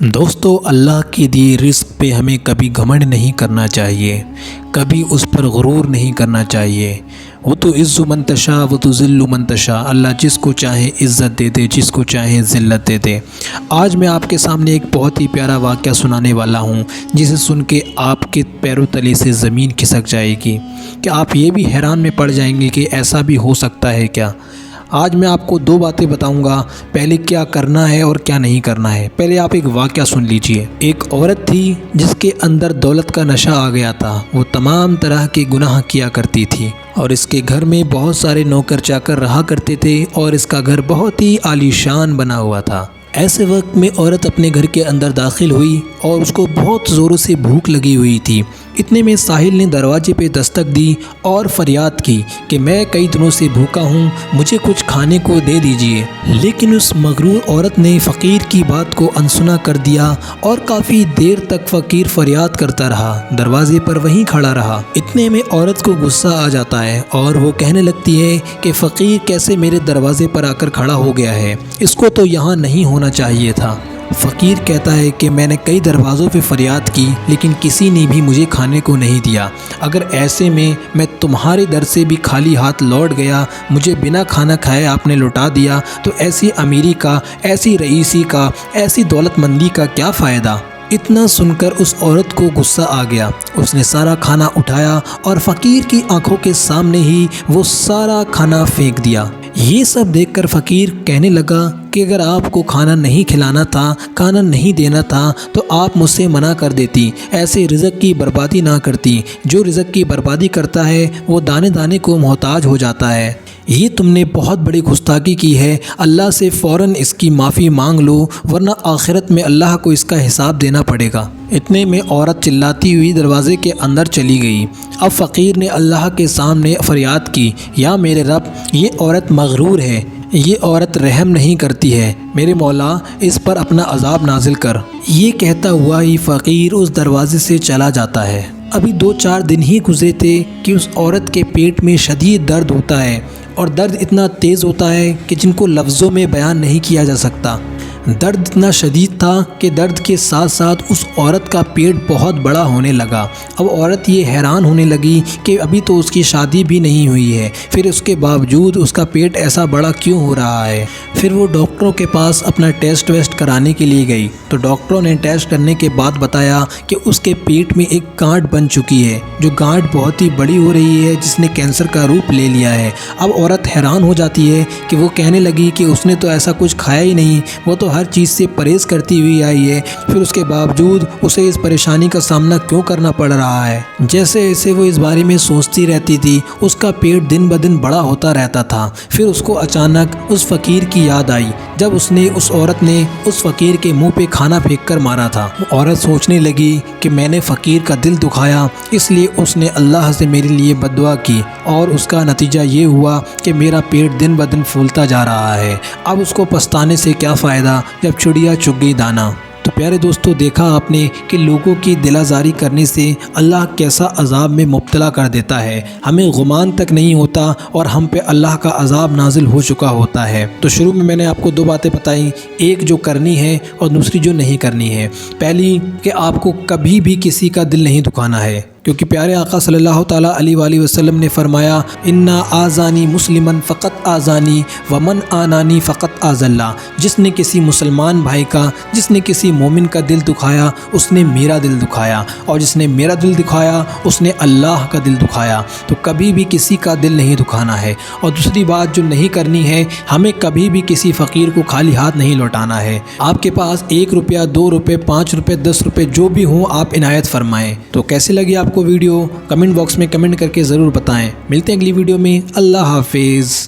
دوستو اللہ کی دی رزق پہ ہمیں کبھی گھمنڈ نہیں کرنا چاہیے، کبھی اس پر غرور نہیں کرنا چاہیے۔ وہ تو عز من تشاء وہ تو ذل من تشاء، اللہ جس کو چاہے عزت دے دے، جس کو چاہے ذلت دے دے۔ آج میں آپ کے سامنے ایک بہت ہی پیارا واقعہ سنانے والا ہوں، جسے سن کے آپ کے پیروں تلے سے زمین کھسک جائے گی کہ آپ یہ بھی حیران میں پڑ جائیں گے کہ ایسا بھی ہو سکتا ہے کیا۔ آج میں آپ کو دو باتیں بتاؤں گا، پہلے کیا کرنا ہے اور کیا نہیں کرنا ہے۔ پہلے آپ ایک واقعہ سن لیجئے۔ ایک عورت تھی جس کے اندر دولت کا نشہ آ گیا تھا، وہ تمام طرح کے گناہ کیا کرتی تھی اور اس کے گھر میں بہت سارے نوکر چاکر رہا کرتے تھے اور اس کا گھر بہت ہی عالی شان بنا ہوا تھا۔ ایسے وقت میں عورت اپنے گھر کے اندر داخل ہوئی اور اس کو بہت زوروں سے بھوک لگی ہوئی تھی۔ اتنے میں ساحل نے دروازے پہ دستک دی اور فریاد کی کہ میں کئی دنوں سے بھوکا ہوں، مجھے کچھ کھانے کو دے دیجئے۔ لیکن اس مغرور عورت نے فقیر کی بات کو انسنا کر دیا اور کافی دیر تک فقیر فریاد کرتا رہا، دروازے پر وہیں کھڑا رہا۔ اتنے میں عورت کو غصہ آ جاتا ہے اور وہ کہنے لگتی ہے کہ فقیر کیسے میرے دروازے پر آ کر کھڑا ہو گیا ہے، اس کو تو یہاں نہیں ہونا چاہیے تھا۔ فقیر کہتا ہے کہ میں نے کئی دروازوں پہ فریاد کی لیکن کسی نے بھی مجھے کھانے کو نہیں دیا، اگر ایسے میں تمہارے در سے بھی خالی ہاتھ لوٹ گیا، مجھے بنا کھانا کھائے آپ نے لوٹا دیا، تو ایسی امیری کا، ایسی رئیسی کا، ایسی دولت مندی کا کیا فائدہ۔ اتنا سن کر اس عورت کو غصہ آ گیا، اس نے سارا کھانا اٹھایا اور فقیر کی آنکھوں کے سامنے ہی وہ سارا کھانا پھینک دیا۔ یہ سب دیکھ کر فقیر کہنے لگا کہ اگر آپ کو کھانا نہیں کھلانا تھا، کھانا نہیں دینا تھا تو آپ مجھ سے منع کر دیتی، ایسے رزق کی بربادی نہ کرتی۔ جو رزق کی بربادی کرتا ہے وہ دانے دانے کو محتاج ہو جاتا ہے۔ یہ تم نے بہت بڑی گستاخی کی ہے، اللہ سے فوراً اس کی معافی مانگ لو ورنہ آخرت میں اللہ کو اس کا حساب دینا پڑے گا۔ اتنے میں عورت چلاتی ہوئی دروازے کے اندر چلی گئی۔ اب فقیر نے اللہ کے سامنے فریاد کی، یا میرے رب، یہ عورت مغرور ہے، یہ عورت رحم نہیں کرتی ہے، میرے مولا اس پر اپنا عذاب نازل کر۔ یہ کہتا ہوا ہی فقیر اس دروازے سے چلا جاتا ہے۔ ابھی 2-4 دن ہی گزرے تھے کہ اس عورت کے پیٹ میں شدید درد ہوتا ہے اور درد اتنا تیز ہوتا ہے کہ جن کو لفظوں میں بیان نہیں کیا جا سکتا۔ درد اتنا شدید تھا کہ درد کے ساتھ ساتھ اس عورت کا پیٹ بہت بڑا ہونے لگا۔ اب عورت یہ حیران ہونے لگی کہ ابھی تو اس کی شادی بھی نہیں ہوئی ہے، پھر اس کے باوجود اس کا پیٹ ایسا بڑا کیوں ہو رہا ہے۔ پھر وہ ڈاکٹروں کے پاس اپنا ٹیسٹ ویسٹ کرانے کے لیے گئی تو ڈاکٹروں نے ٹیسٹ کرنے کے بعد بتایا کہ اس کے پیٹ میں ایک گانٹھ بن چکی ہے، جو گانٹھ بہت ہی بڑی ہو رہی ہے، جس نے کینسر کا روپ لے لیا ہے۔ اب عورت حیران ہو جاتی ہے کہ وہ کہنے لگی کہ اس نے تو ایسا کچھ کھایا ہی نہیں، وہ تو ہر چیز سے پرہیز کرتی ہوئی آئی ہے، پھر اس کے باوجود اسے اس پریشانی کا سامنا کیوں کرنا پڑ رہا ہے۔ جیسے ایسے وہ اس بارے میں سوچتی رہتی تھی، اس کا پیٹ دن بدن بڑا ہوتا رہتا تھا۔ پھر اس کو اچانک اس فقیر کی یاد آئی، جب اس عورت نے اس فقیر کے منہ پہ کھانا پھینک کر مارا تھا۔ عورت سوچنے لگی کہ میں نے فقیر کا دل دکھایا، اس لیے اس نے اللہ سے میرے لیے بد دعا کی اور اس کا نتیجہ یہ ہوا کہ میرا پیٹ دن بدن پھولتا جا رہا ہے۔ اب اس کو پچھتانے سے کیا فائدہ جب چڑیا چگ گئی دانا۔ تو پیارے دوستو، دیکھا آپ نے کہ لوگوں کی دل آزاری کرنے سے اللہ کیسا عذاب میں مبتلا کر دیتا ہے، ہمیں گمان تک نہیں ہوتا اور ہم پہ اللہ کا عذاب نازل ہو چکا ہوتا ہے۔ تو شروع میں نے آپ کو 2 باتیں بتائیں، ایک جو کرنی ہے اور دوسری جو نہیں کرنی ہے۔ پہلی کہ آپ کو کبھی بھی کسی کا دل نہیں دکھانا ہے، کیونکہ پیارے آقا صلی اللہ تعالیٰ علیہ وآلہ وسلم نے فرمایا، انا آذانی مسلمن فقط آذانی ومن آنانی فقط آذ اللہ۔ جس نے کسی مسلمان بھائی کا، جس نے کسی مومن کا دل دکھایا، اس نے میرا دل دکھایا، اور جس نے میرا دل دکھایا اس نے اللہ کا دل دکھایا۔ تو کبھی بھی کسی کا دل نہیں دکھانا ہے۔ اور دوسری بات جو نہیں کرنی ہے، ہمیں کبھی بھی کسی فقیر کو خالی ہاتھ نہیں لوٹانا ہے۔ آپ کے پاس 1 روپیہ، 2 روپے، 5 روپے، 10 روپے جو بھی ہوں آپ عنایت فرمائیں۔ تو کیسے لگی آپ کو ویڈیو؟ کمنٹ باکس میں کمنٹ کر کے ضرور بتائیں۔ ملتے ہیں اگلی ویڈیو میں۔ اللہ حافظ۔